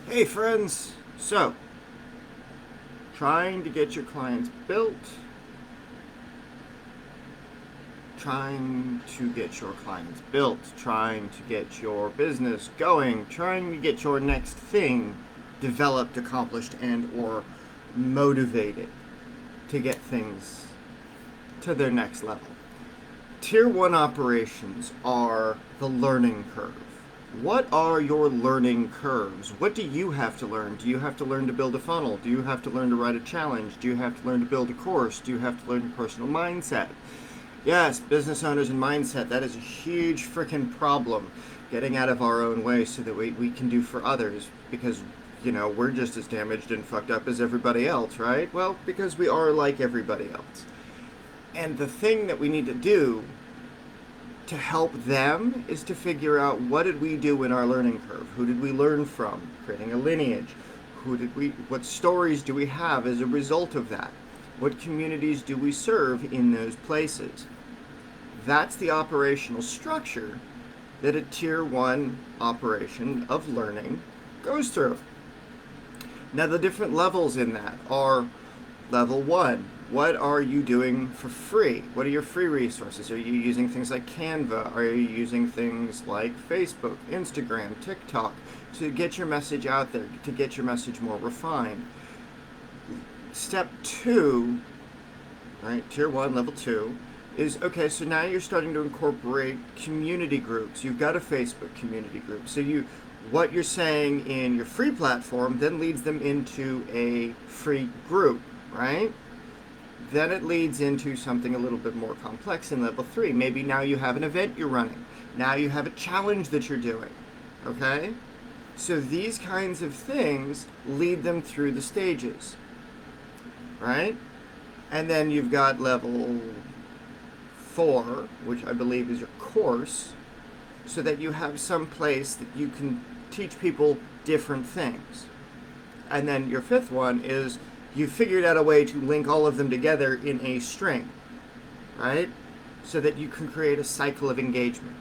Hey friends! So, trying to get your clients built, trying to get your clients built, trying to get your business going, trying to get your next thing developed, accomplished, and or motivated to get things to their next level. Tier 1 operations are the learning curve. What are your learning curves? What do you have to learn? Do you have to learn to build a funnel? Do you have to learn to write a challenge? Do you have to learn to build a course? Do you have to learn your personal mindset? Yes, business owners and mindset, that is a huge freaking problem. Getting out of our own way so that we can do for others because, we're just as damaged and fucked up as everybody else, right? Well, because we are like everybody else. And the thing that we need to do to help them is to figure out what did we do in our learning curve? Who did we learn from? Creating a lineage. What stories do we have as a result of that? What communities do we serve in those places? That's the operational structure that a tier 1 operation of learning goes through. Now, the different levels in that are level 1. What are you doing for free? What are your free resources? Are you using things like Canva? Are you using things like Facebook, Instagram, TikTok to get your message out there, to get your message more refined? Step 2, right, tier 1, level 2, is okay, so now you're starting to incorporate community groups. You've got a Facebook community group. So what you're saying in your free platform then leads them into a free group, right? Then it leads into something a little bit more complex in level 3. Maybe now you have an event you're running. Now you have a challenge that you're doing, okay? So these kinds of things lead them through the stages, right? And then you've got level 4, which I believe is your course, so that you have some place that you can teach people different things. And then your 5th one is you figured out a way to link all of them together in a string, right? So that you can create a cycle of engagement.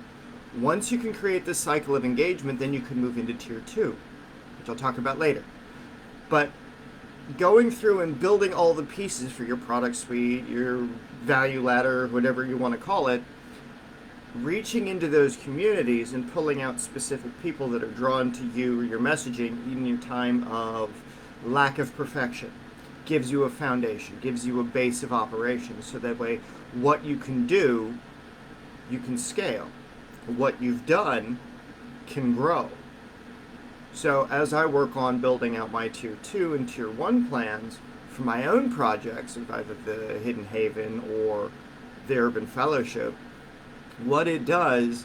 Once you can create this cycle of engagement, then you can move into tier 2, which I'll talk about later. But going through and building all the pieces for your product suite, your value ladder, whatever you want to call it, reaching into those communities and pulling out specific people that are drawn to you or your messaging in your time of lack of perfection gives you a foundation, gives you a base of operations, so that way what you can do, you can scale. What you've done can grow. So as I work on building out my tier 2 and tier 1 plans for my own projects, of either the Hidden Haven or the Urban Fellowship, what it does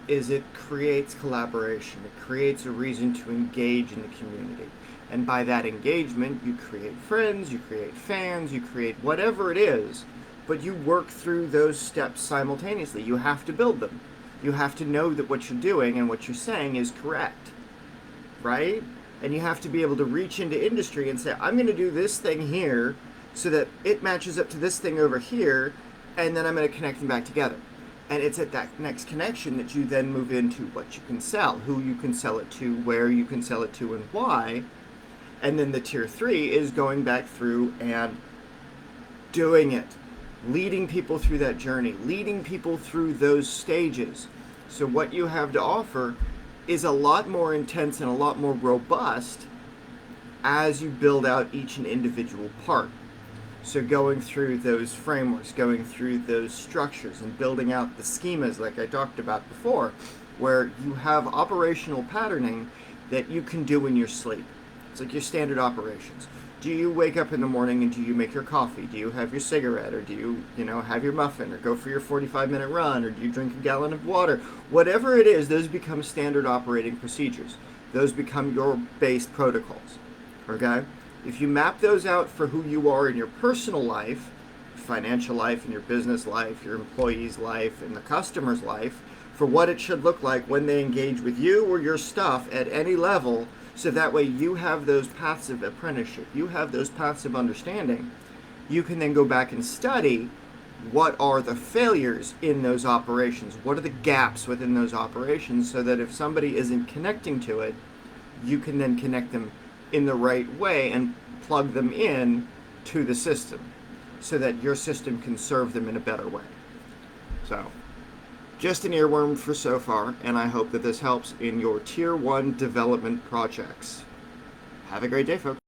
is it creates collaboration. It creates a reason to engage in the community. And by that engagement, you create friends, you create fans, you create whatever it is, but you work through those steps simultaneously. You have to build them. You have to know that what you're doing and what you're saying is correct, right? And you have to be able to reach into industry and say, I'm going to do this thing here so that it matches up to this thing over here, and then I'm going to connect them back together. And it's at that next connection that you then move into what you can sell, who you can sell it to, where you can sell it to, and why. And then the tier 3 is going back through and doing it, leading people through that journey, leading people through those stages. So what you have to offer is a lot more intense and a lot more robust as you build out each and individual part. So going through those frameworks, going through those structures, and building out the schemas like I talked about before, where you have operational patterning that you can do in your sleep. It's like your standard operations. Do you wake up in the morning and do you make your coffee? Do you have your cigarette, or do you have your muffin, or go for your 45-minute run, or do you drink a gallon of water? Whatever it is, those become standard operating procedures. Those become your base protocols, okay? If you map those out for who you are in your personal life, financial life, and your business life, your employee's life, and the customer's life, for what it should look like when they engage with you or your stuff at any level, so that way you have those paths of apprenticeship, you have those paths of understanding, you can then go back and study what are the failures in those operations, what are the gaps within those operations, so that if somebody isn't connecting to it, you can then connect them in the right way and plug them in to the system so that your system can serve them in a better way. So, just an earworm for so far, and I hope that this helps in your Tier 1 development projects. Have a great day, folks.